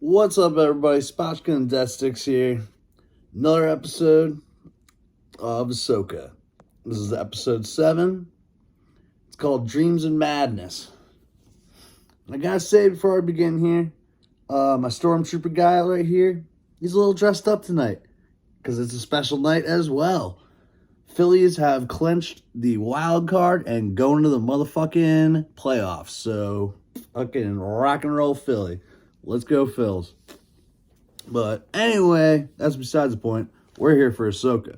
What's up, everybody? Spotchka and Deathsticks here. Another episode of Ahsoka. This is episode 7. It's called Dreams and Madness. And I gotta say before I begin here, my Stormtrooper guy right here, he's a little dressed up tonight because it's a special night as well. Phillies have clinched the wild card and going to the motherfucking playoffs. So, fucking rock and roll Philly. Let's go, Phils. But anyway, that's besides the point. We're here for Ahsoka.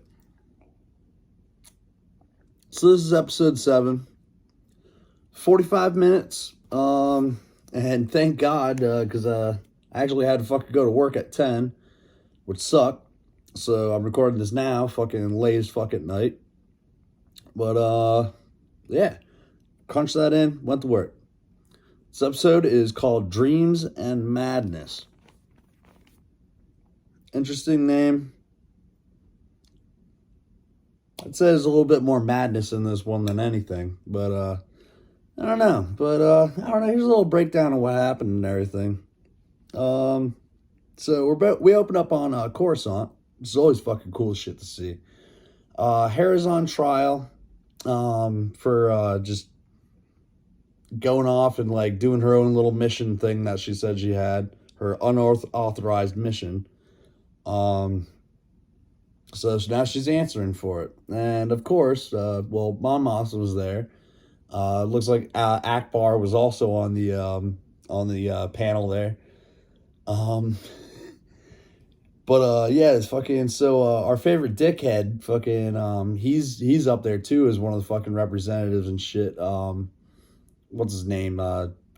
So this is episode 7. 45 minutes. And thank God, because I actually had to fucking go to work at 10, which sucked. So I'm recording this now, fucking late as fuck at night. But yeah. Crunched that in, went to work. This episode is called Dreams and Madness. Interesting name. I'd say there's a little bit more madness in this one than anything. But, I don't know. But, I don't know. Here's a little breakdown of what happened and everything. So, we open up on Coruscant. It's always fucking cool shit to see. Hera's on trial for just going off and, like, doing her own little mission thing that she said she had. Her unauthorized mission. So now she's answering for it. And, of course, Mon Mothma was there. Looks like Akbar was also on the panel there. But yeah, it's fucking, so our favorite dickhead, fucking, he's up there too as one of the fucking representatives and shit. What's his name?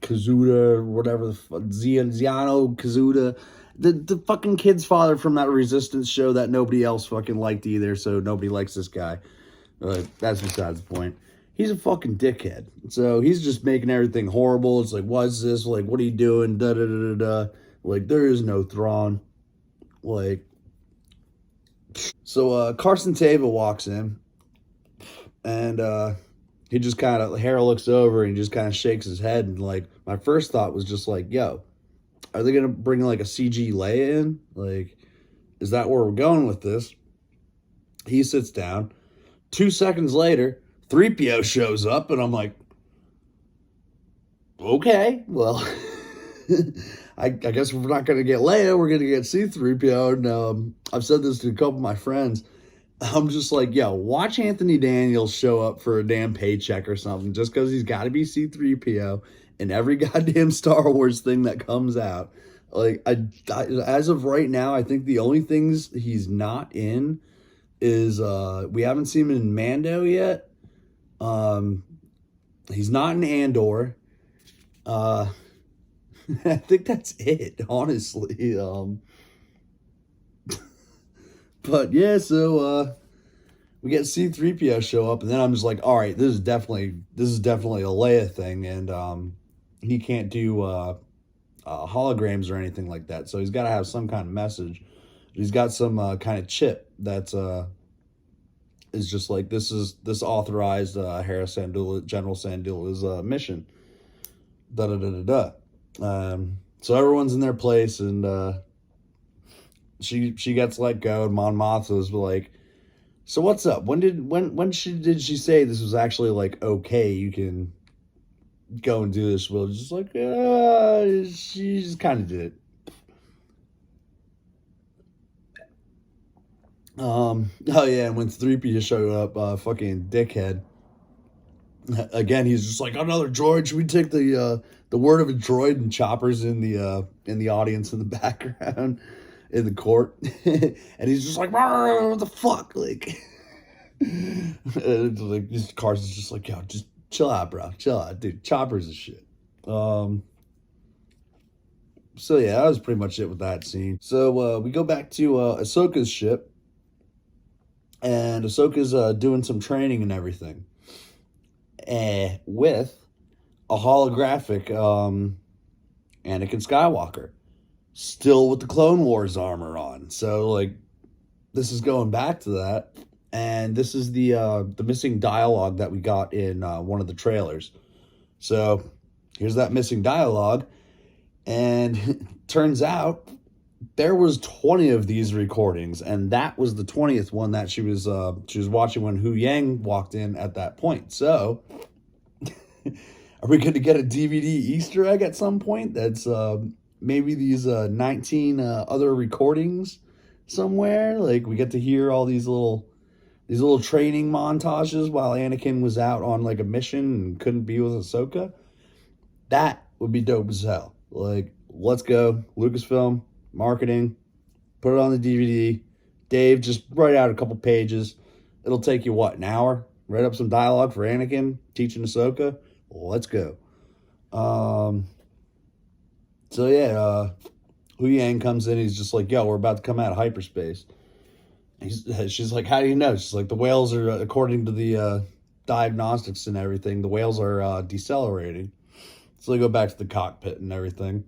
Kazuda, whatever the fuck, Ziano Kazuda. The fucking kid's father from that Resistance show that nobody else fucking liked either, so nobody likes this guy. That's besides the point. He's a fucking dickhead. So he's just making everything horrible. It's like, what's this? Like, what are you doing? Da da da da da. Like, there is no Thrawn. Like, so Carson Teva walks in, and he just kind of, Hera looks over and he just kind of shakes his head, and like, my first thought was just like, yo, are they gonna bring like a CG Leia in? Like, is that where we're going with this? He sits down. 2 seconds later, 3PO shows up, and I'm like, okay, well, I guess we're not going to get Leia, we're going to get C-3PO, and I've said this to a couple of my friends. I'm just like, yo, watch Anthony Daniels show up for a damn paycheck or something, just because he's got to be C-3PO in every goddamn Star Wars thing that comes out. Like, I as of right now, I think the only things he's not in is, we haven't seen him in Mando yet. He's not in Andor. I think that's it, honestly. But yeah, so we get C-3PO show up, and then I'm just like, all right, this is definitely a Leia thing, and he can't do holograms or anything like that. So he's got to have some kind of message. He's got some kind of chip that's is just like, this authorized Hera Syndulla, General Syndulla's mission. Da da da da da. So everyone's in their place, and she gets let go, and Mon Mothma's like, so what's up? When did she say this was actually like okay? You can go and do this. Well, just like she just kind of did it. Oh yeah, and when 3PO showed up, fucking dickhead. Again, he's just like, another droid. Should we take the word of a droid? And Chopper's in the audience in the background, in the court, and he's just like, what the fuck, like, like this Carson's just like, yo, just chill out, bro, chill out, dude. Chopper's a shit. So yeah, that was pretty much it with that scene. So we go back to Ahsoka's ship, and Ahsoka's doing some training and everything. With a holographic Anakin Skywalker, still with the Clone Wars armor on. So like, this is going back to that, and this is the missing dialogue that we got in one of the trailers. So here's that missing dialogue. And turns out there was 20 of these recordings, and that was the 20th one that she was watching when Hu Yang walked in at that point. So, are we going to get a DVD Easter egg at some point? That's maybe these 19 other recordings somewhere. Like we get to hear all these little training montages while Anakin was out on like a mission and couldn't be with Ahsoka. That would be dope as hell. Like, let's go. Lucasfilm, marketing, put it on the DVD. Dave, just write out a couple pages. It'll take you, what, an hour? Write up some dialogue for Anakin, teaching Ahsoka. Let's go. So, yeah, Hu Yang comes in. He's just like, yo, we're about to come out of hyperspace. She's like, how do you know? She's like, the whales are, according to the diagnostics and everything, the whales are decelerating. So they go back to the cockpit and everything.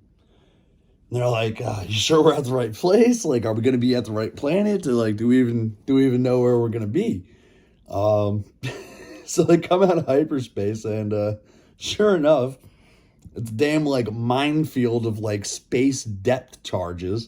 And they're like, you sure we're at the right place? Like, are we going to be at the right planet? Or like, do we even know where we're going to be? So they come out of hyperspace, and sure enough, it's a damn like minefield of like space depth charges,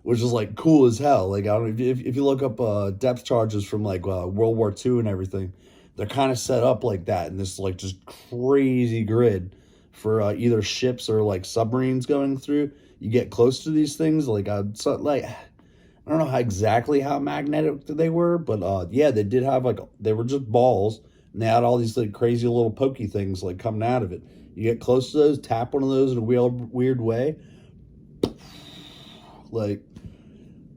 which is like cool as hell. Like, I don't know if you look up depth charges from like World War II and everything, they're kind of set up like that in this like just crazy grid for either ships or like submarines going through. You get close to these things, like I don't know exactly how magnetic they were, but yeah, they did have like, they were just balls, and they had all these like crazy little pokey things like coming out of it. You get close to those, tap one of those in a weird way, like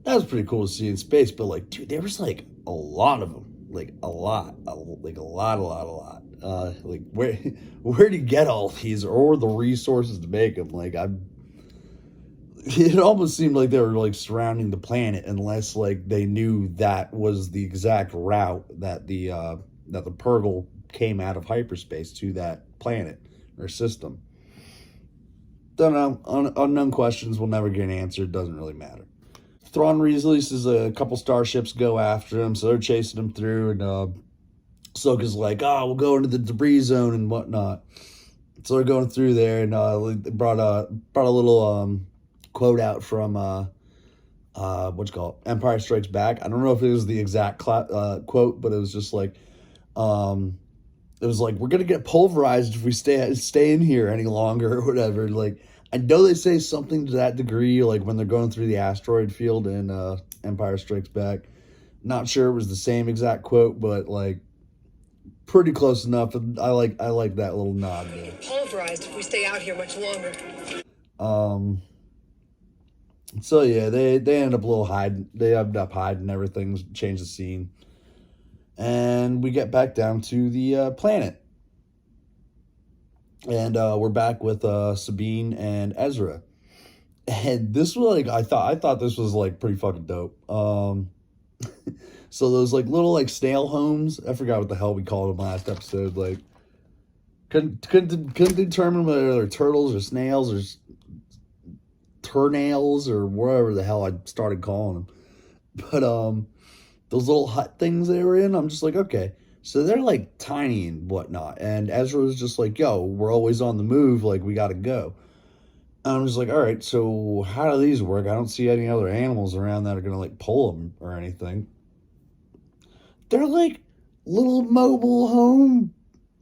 that was pretty cool to see in space. But like, dude, there was like a lot of them, like a lot. Like where do you get all these, or the resources to make them? Like it almost seemed like they were like surrounding the planet, unless like they knew that was the exact route that the Purgle came out of hyperspace to that planet or system. Don't know. Unknown questions will never get answered. Doesn't really matter. Thrawn releases a couple starships, go after him, so they're chasing him through, and Ahsoka's like, we'll go into the debris zone and whatnot. So they're going through there, and they brought a little quote out from what's it called, Empire Strikes Back. I don't know if it was the exact quote, but it was just like, it was like, we're gonna get pulverized if we stay in here any longer or whatever. Like, I know they say something to that degree, like when they're going through the asteroid field in Empire Strikes Back. Not sure it was the same exact quote, but like pretty close enough. I like that little nod there. Pulverized if we stay out here much longer. So yeah, they end up hiding. They end up hiding everything, change the scene, and we get back down to the planet. And we're back with Sabine and Ezra. And this was like, I thought this was like pretty fucking dope. So those like little like snail homes, I forgot what the hell we called them last episode. Like couldn't determine whether they're turtles or snails or turnails or whatever the hell I started calling them. But those little hut things they were in, I'm just like, okay. So they're like tiny and whatnot. And Ezra was just like, yo, we're always on the move. Like, we got to go. And I'm just like, all right, so how do these work? I don't see any other animals around that are going to like pull them or anything. They're like little mobile home,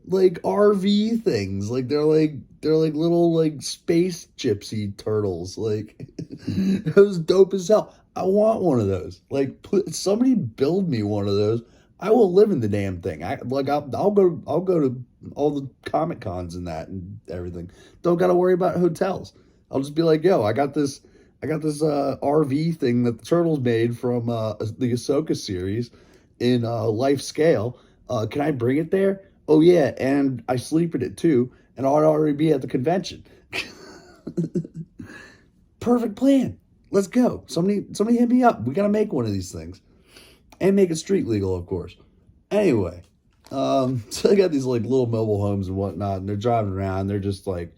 like RV things. Like they're like little like space gypsy turtles. Like it was dope as hell. I want one of those. Like, somebody build me one of those. I will live in the damn thing. I'll go to all the Comic Cons and that and everything. Don't got to worry about hotels. I'll just be like, yo, I got this RV thing that the turtles made from the Ahsoka series in life scale. Can I bring it there? Oh yeah, and I sleep in it too, and I'll already be at the convention. Perfect plan. Let's go. Somebody hit me up. We gotta make one of these things. And make it street legal, of course. Anyway, so they got these like little mobile homes and whatnot, and they're driving around. They're just like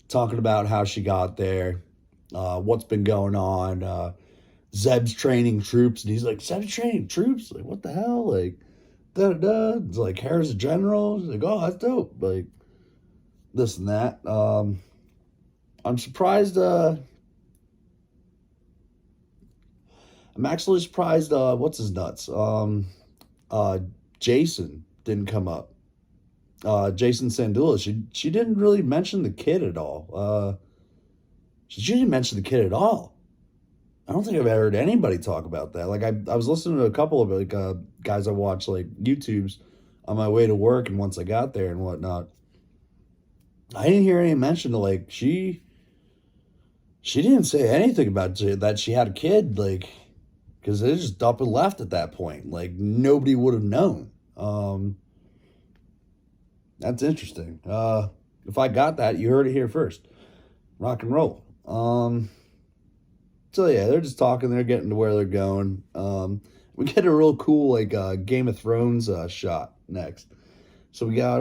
talking about how she got there, what's been going on. Zeb's training troops, and he's like, Zeb's training troops? Like, what the hell? Like, da-da-da. It's like, Harris a general. He's like, oh, that's dope. Like, this and that. I'm surprised. I'm actually surprised. What's his nuts? Uh, Jason didn't come up. Jason Sandula. She didn't really mention the kid at all. She didn't mention the kid at all. I don't think I've ever heard anybody talk about that. Like I was listening to a couple of like guys I watch like YouTubes on my way to work, and once I got there and whatnot, I didn't hear any mention of like she didn't say anything about that she had a kid, like, because it just up and left at that point. Like nobody would have known. That's interesting. If I got that, you heard it here first. Rock and roll. So yeah, they're just talking. They're getting to where they're going. We get a real cool like Game of Thrones shot next. So we got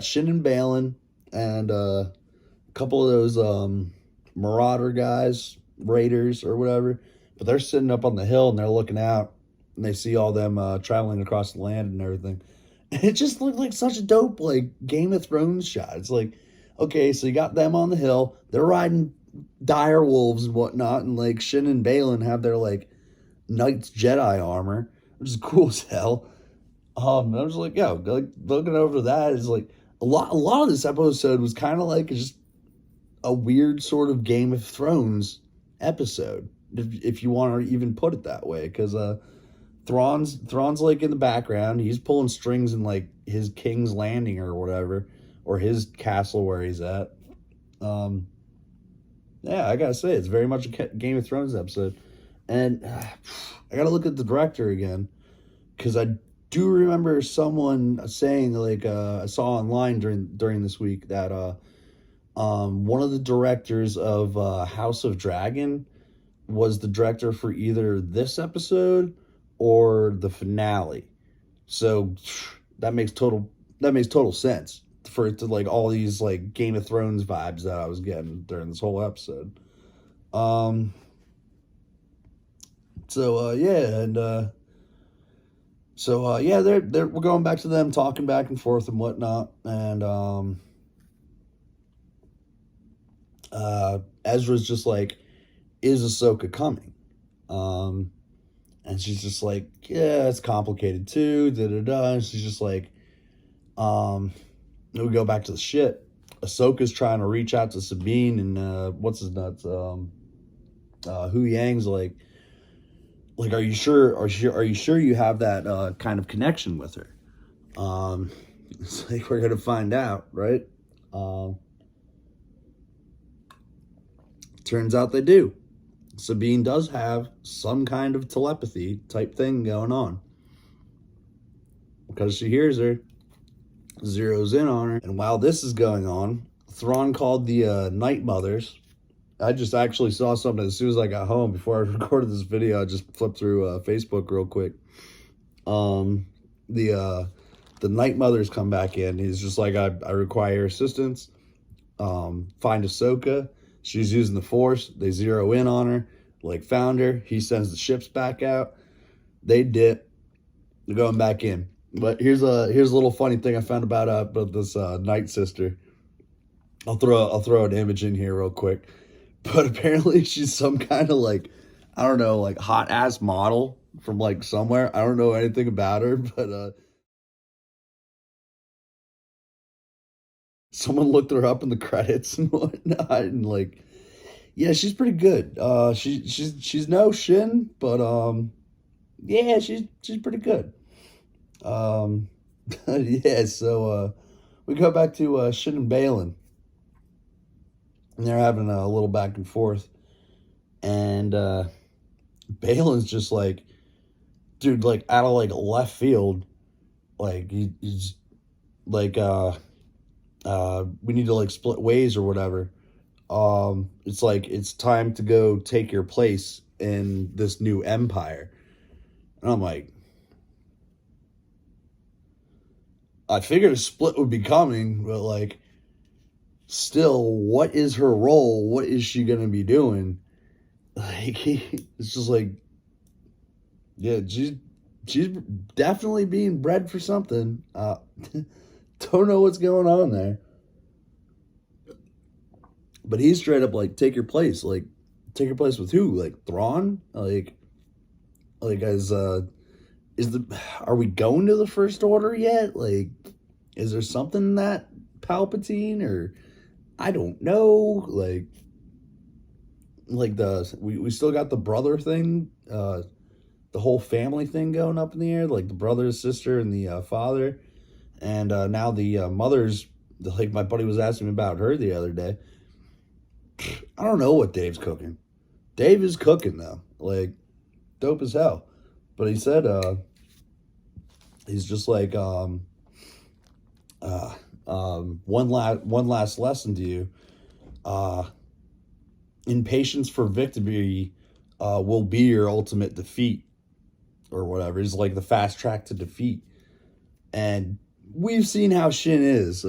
Shin and Balin and a couple of those Marauder guys, Raiders or whatever. But they're sitting up on the hill and they're looking out and they see all them traveling across the land and everything. And it just looked like such a dope like Game of Thrones shot. It's like, okay, so you got them on the hill. They're riding dire wolves and whatnot, and like Shin and Balin have their like Knights Jedi armor, which is cool as hell. I was like, yo, like looking over that is like a lot of this episode was kind of like just a weird sort of Game of Thrones episode, if you want to even put it that way, because Thrawn's like in the background, he's pulling strings in like his King's Landing or whatever, or his castle where he's at. Yeah, I gotta say, it's very much a Game of Thrones episode. And I gotta look at the director again, because I do remember someone saying, like, I saw online during this week that one of the directors of House of Dragon was the director for either this episode or the finale. So that makes total sense for it to like all these like Game of Thrones vibes that I was getting during this whole episode. Yeah, they're we're going back to them talking back and forth and whatnot, and Ezra's just like, is Ahsoka coming? And she's just like, yeah, it's complicated too, da da da. And she's just like, we go back to the ship. Ahsoka's trying to reach out to Sabine, and what's his nuts? Hu Yang's like, are you sure? Are you sure you have that kind of connection with her? It's like we're gonna find out, right? Turns out they do. Sabine does have some kind of telepathy type thing going on, because she hears her, zeroes in on her, and while this is going on, Thrawn called the Night Mothers. I just actually saw something as soon as I got home. Before I recorded this video, I just flipped through Facebook real quick. The Night Mothers come back in. He's just like, I require assistance. Find Ahsoka. She's using the Force. They zero in on her. Like, found her. He sends the ships back out. They dip. They're going back in. But here's a little funny thing I found about this Night Sister. I'll throw an image in here real quick. But apparently she's some kind of like, I don't know, like hot ass model from like somewhere. I don't know anything about her, but someone looked her up in the credits and whatnot, and like, yeah, she's pretty good. She's no Shin, but yeah, she's pretty good. Yeah, so we go back to Shin and Balin. And they're having a little back and forth. And Balin's just like, dude, like out of like left field, like he's like we need to like split ways or whatever. It's like it's time to go take your place in this new empire. And I'm like, I figured a split would be coming, but like, still, what is her role? What is she gonna be doing? Like, it's just like, yeah, she's definitely being bred for something. Don't know what's going on there. But he's straight up like, take your place. Like, take your place with who? Like Thrawn? Like as are we going to the First Order yet? Like, is there something in that Palpatine, or I don't know. Like we still got the brother thing, the whole family thing going up in the air, like the brother, sister, and the father, and now the mother's. Like my buddy was asking me about her the other day. I don't know what Dave's cooking. Dave is cooking though, like dope as hell. But he said he's just like one last lesson to you. Impatience for victory will be your ultimate defeat, or whatever. It's like the fast track to defeat. And we've seen how Shin is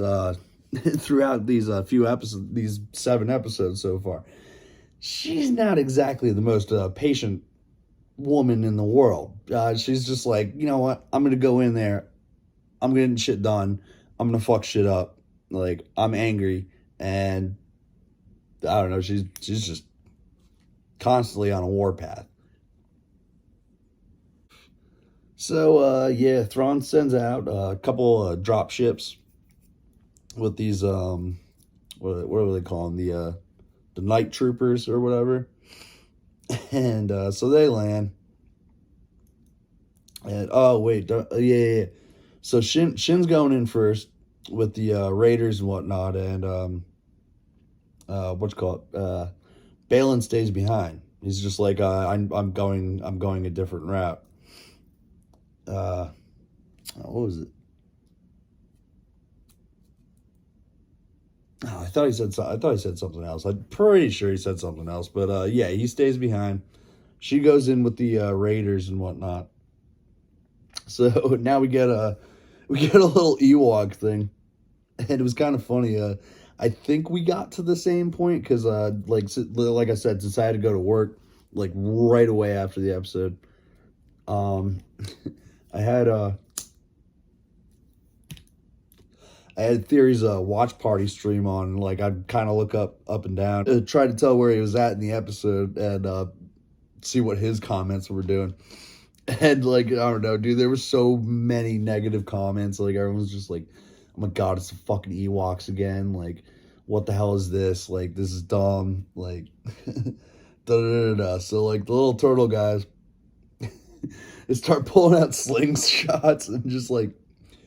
throughout these few episodes, these 7 episodes so far. She's not exactly the most patient woman in the world. She's just like, you know what? I'm gonna go in there. I'm getting shit done. I'm gonna fuck shit up. Like, I'm angry, and I don't know. She's just constantly on a warpath. So yeah, Thrawn sends out a couple drop ships with these what do they call them, the night troopers or whatever, and so they land. And oh wait, yeah. So Shin's going in first with the Raiders and whatnot, and what's called Balin stays behind. He's just like I'm going a different route. What was it? Oh, I thought he said something else. I'm pretty sure he said something else. But yeah, he stays behind. She goes in with the Raiders and whatnot. So now we get a little Ewok thing, and it was kind of funny. I think we got to the same point because like I said, since I had to go to work like right away after the episode, I had Theory's watch party stream on, and like I'd kind of look up and down, try to tell where he was at in the episode, and see what his comments were doing. And like, I don't know, dude, there were so many negative comments. Like, everyone's just like, oh my god, it's the fucking Ewoks again. Like, what the hell is this? Like, this is dumb. Like, So like the little turtle guys, they start pulling out slingshots and just like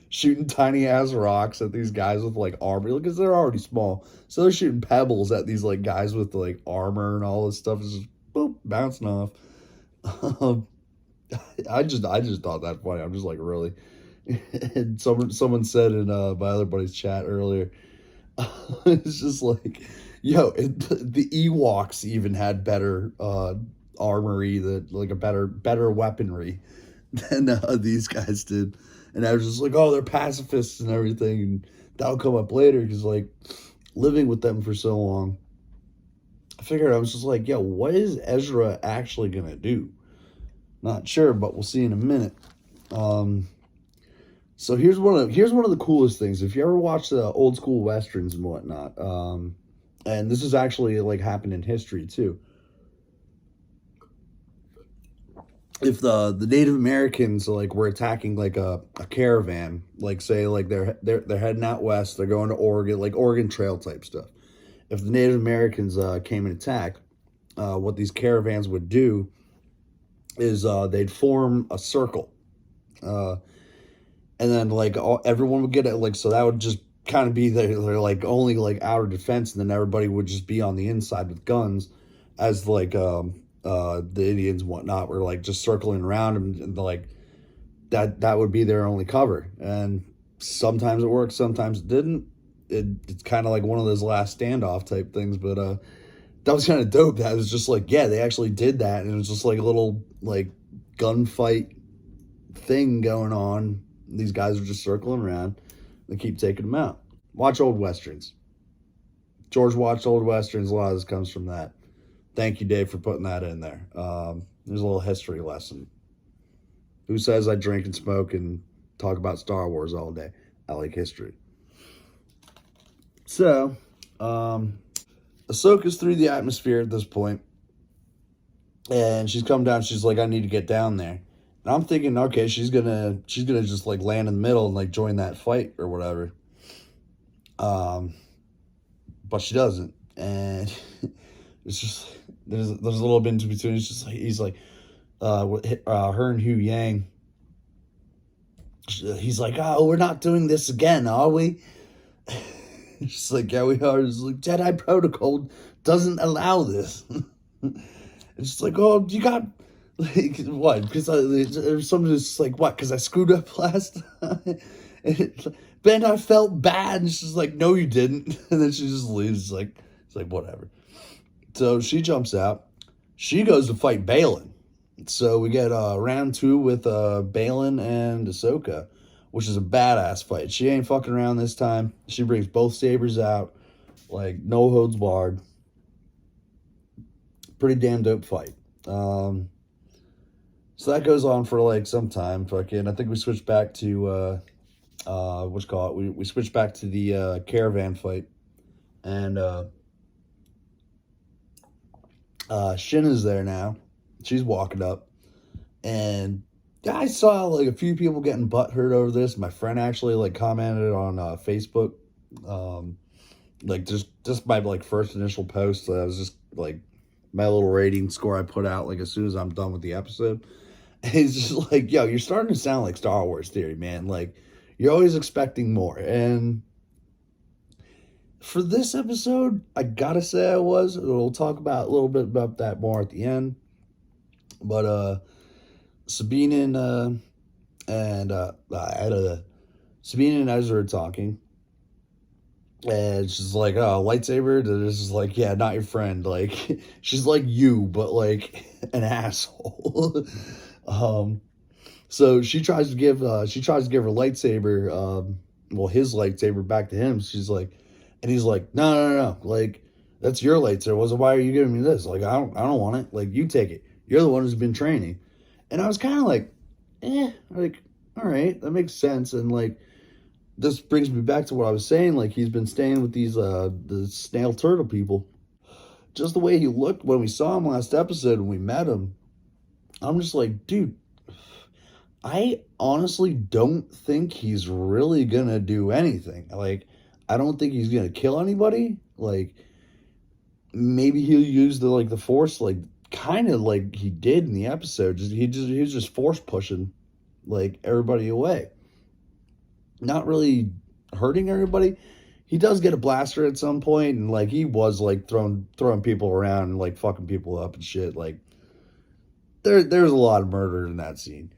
shooting tiny ass rocks at these guys with like armor, because they're already small. So they're shooting pebbles at these like guys with like armor and all this stuff. It's just boop, bouncing off. I just thought that funny. I'm just like, really. And someone said in my other buddy's chat earlier, it's just like, yo, the Ewoks even had better armory, that like a better weaponry than these guys did. And I was just like, oh, they're pacifists and everything, and that'll come up later, because like living with them for so long, I figured, I was just like, yo, what is Ezra actually gonna do? Not sure, but we'll see in a minute. So here's one of the coolest things. If you ever watch the old school westerns and whatnot, and this is actually like happened in history too. If the Native Americans like were attacking like a caravan, like say like they're heading out west, they're going to Oregon, like Oregon Trail type stuff. If the Native Americans came and attacked, what these caravans would do is they'd form a circle, and then like everyone would get it, like, so that would just kind of be their like only like outer defense, and then everybody would just be on the inside with guns, as like the Indians and whatnot were like just circling around them, and like that would be their only cover. And sometimes it worked, sometimes it didn't. It's kind of like one of those last standoff type things, but that was kind of dope. That was just like, yeah, they actually did that, and it was just like a little like gunfight thing going on. These guys are just circling around. They keep taking them out. Watch old westerns. George watched old westerns. A lot of this comes from that. Thank you, Dave, for putting that in there. There's a little history lesson. Who says I drink and smoke and talk about Star Wars all day? I like history. So, Ahsoka's through the atmosphere at this point, and she's come down. She's like, I need to get down there. And I'm thinking, okay, she's gonna just like land in the middle and like join that fight or whatever. Um, but she doesn't, and it's just there's a little bit in between. It's just like he's like, her and Hu Yang. He's like, oh, we're not doing this again, are we? She's like, yeah, we are. It's like Jedi protocol doesn't allow this. It's just like, oh, you got like what? Because somebody's just like, what? Because I screwed up last time. Ben, I felt bad, and she's like, no, you didn't. And then she just leaves. It's like whatever. So she jumps out. She goes to fight Balin. So we get round 2 with Balin and Ahsoka, which is a badass fight. She ain't fucking around this time. She brings both sabers out, like no holds barred. Pretty damn dope fight. So that goes on for like some time. Fucking, I think we switched back to what's called. We switched back to the caravan fight, and Shin is there now. She's walking up, and I saw like a few people getting butthurt over this. My friend actually like commented on Facebook, like just my like first initial post. I was just like my little rating score I put out like as soon as I'm done with the episode. And he's just like, yo, you're starting to sound like Star Wars Theory, man. Like you're always expecting more. And for this episode, I gotta say I was. We'll talk about a little bit about that more at the end. But Sabine and Sabine and Ezra are talking, and she's like, "Oh, lightsaber." And it's just like, "Yeah, not your friend." Like she's like you, but like an asshole. um, so she tries to give her lightsaber, well, his lightsaber back to him. She's like, and he's like, no, like that's your lightsaber. So why are you giving me this? Like I don't want it. Like you take it. You're the one who's been training. And I was kind of like, like, all right, that makes sense. And like, this brings me back to what I was saying. Like, he's been staying with these, the snail turtle people. Just the way he looked when we saw him last episode and we met him, I'm just like, dude, I honestly don't think he's really gonna do anything. Like, I don't think he's gonna kill anybody. Like, maybe he'll use the force, like, kind of like he did in the episode. He was just force pushing like everybody away, not really hurting everybody. He does get a blaster at some point, and like he was like throwing people around and like fucking people up and shit. Like there's a lot of murder in that scene.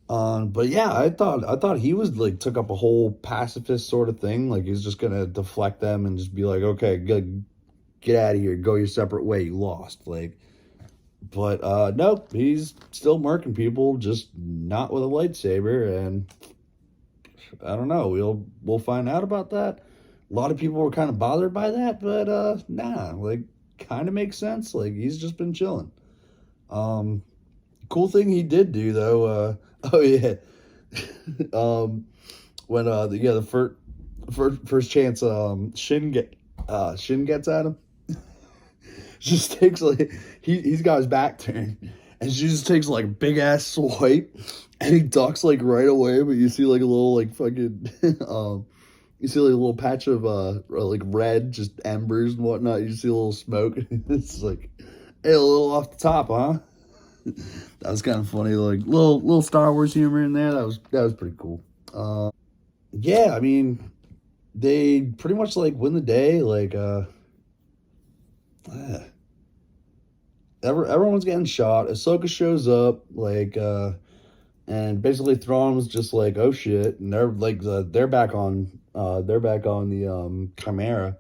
But yeah, I thought he was like took up a whole pacifist sort of thing. Like he's just gonna deflect them and just be like, okay, good, get out of here, go your separate way, you lost. Like, but nope, he's still murking people, just not with a lightsaber. And I don't know, we'll find out about that. A lot of people were kind of bothered by that, but nah, like kind of makes sense. Like he's just been chilling. Um, cool thing he did do though. Oh yeah, when the first chance Shin gets at him, just takes like he's got his back turned, and she just takes like a big ass swipe, and he ducks like right away. But you see like a little like fucking you see like a little patch of like red, just embers and whatnot. You see a little smoke. It's like, hey, a little off the top, huh? That was kind of funny, like little Star Wars humor in there. That was pretty cool. Yeah, I mean, they pretty much like win the day. Like everyone's getting shot. Ahsoka shows up, like, and basically Thrawn was just like, "Oh shit!" And they're like, they're back on the Chimera.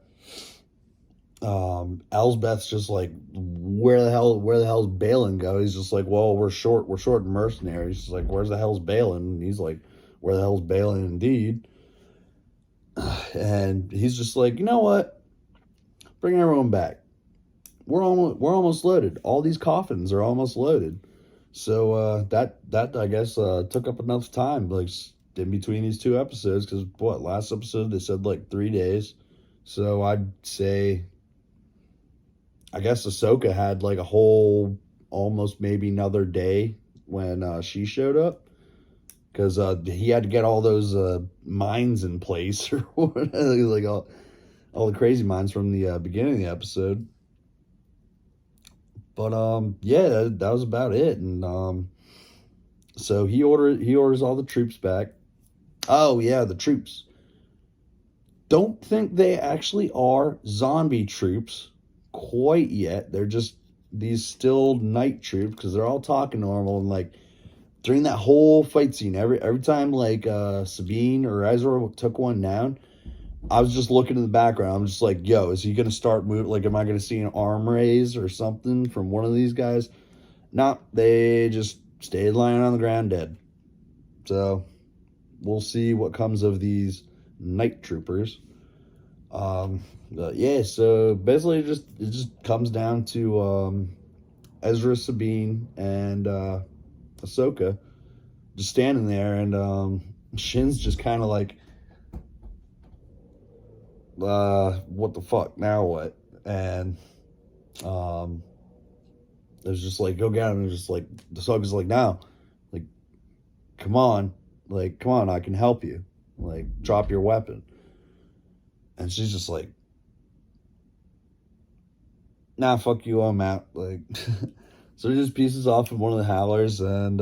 Elsbeth's just like, where the hell's Balin go? He's just like, well, we're short mercenaries. She's like, where's the hell's Balin? And he's like, where the hell's Balin indeed? And he's just like, you know what? Bring everyone back. We're almost loaded. All these coffins are almost loaded. So that I guess took up enough time, like in between these two episodes, because what, last episode they said like 3 days, so I'd say I guess Ahsoka had like a whole, almost maybe another day when she showed up. Because he had to get all those mines in place or whatever, like all the crazy mines from the beginning of the episode. But yeah, that was about it. And so he orders all the troops back. Oh yeah, the troops. Don't think they actually are zombie troops quite yet. They're just these still night troops because they're all talking normal and like during that whole fight scene, every time like Sabine or Ezra took one down, I was just looking in the background. I'm just like, yo, is he gonna start moving? Like, am I gonna see an arm raise or something from one of these guys? No, they just stayed lying on the ground dead. So we'll see what comes of these night troopers. Yeah, so basically it just comes down to Ezra, Sabine, and Ahsoka just standing there, and Shin's just kind of like, what the fuck, now what? And there's just like, go get him, and just like, Ahsoka's like, now, like, come on, I can help you, like, drop your weapon. And she's just like, nah, fuck you, I'm out, like, so he just pieces off in one of the howlers, and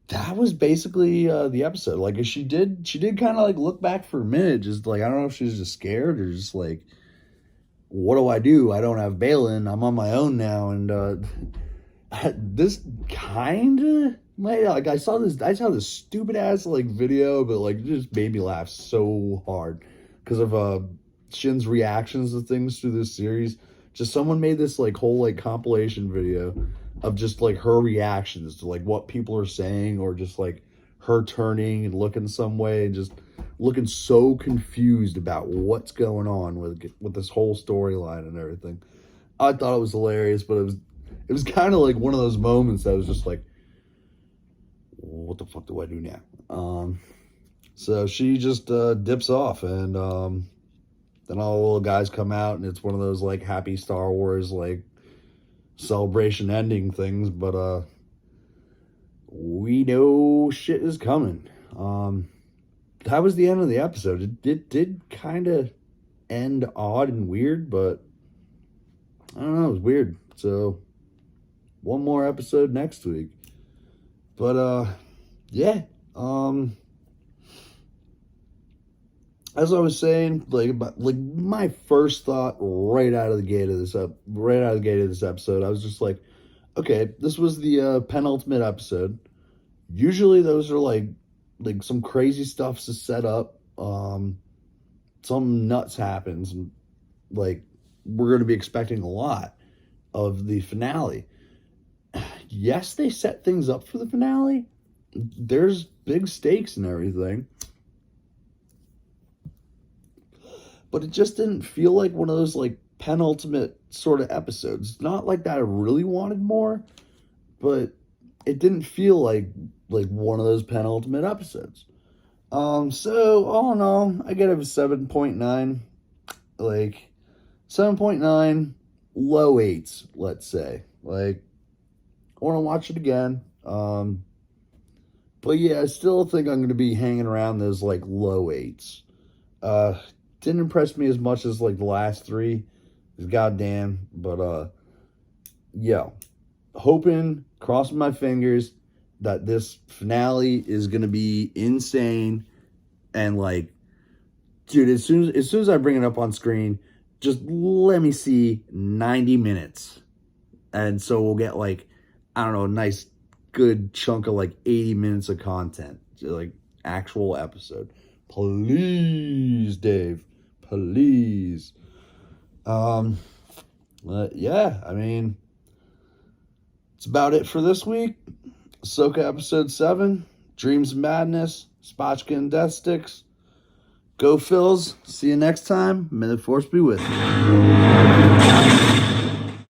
that was basically the episode. Like, she did kind of like look back for a minute, just like, I don't know if she was just scared or just like, what do? I don't have Balin. I'm on my own now, and this kind of like I saw this stupid ass like video, but like it just made me laugh so hard because of Shin's reactions to things through this series. Just someone made this like whole like compilation video of just like her reactions to like what people are saying, or just like her turning and looking some way and just looking so confused about what's going on with this whole storyline and everything. I thought it was hilarious, but it was kind of like one of those moments that was just like, what the fuck do I do now? So she just dips off, and then all the little guys come out, and it's one of those like happy Star Wars like celebration ending things, but we know shit is coming. That was the end of the episode. It did kind of end odd and weird, but I don't know, it was weird. So one more episode next week. But yeah. As I was saying, like my first thought right out of the gate of this episode, I was just like, okay, this was the penultimate episode. Usually those are like some crazy stuff's to set up. Some nuts happens, and like we're going to be expecting a lot of the finale. Yes, they set things up for the finale. There's big stakes and everything. But it just didn't feel like one of those like penultimate sort of episodes. Not like that I really wanted more, but it didn't feel like one of those penultimate episodes. So all in all, I get it a 7.9. Like 7.9, low 8s, let's say. Like I want to watch it again. But yeah, I still think I'm going to be hanging around those like low 8s. Didn't impress me as much as like the last 3. Goddamn, but yo, hoping, crossing my fingers that this finale is gonna be insane, and like, dude, as soon as I bring it up on screen, just let me see 90 minutes, and so we'll get like, I don't know, a nice good chunk of like 80 minutes of content, like actual episode. Please, Dave. Please. Yeah, I mean, it's about it for this week. Ahsoka episode 7, Dreams of Madness, Spotchka and Deathsticks. Go Phils. See you next time. May the Force be with you.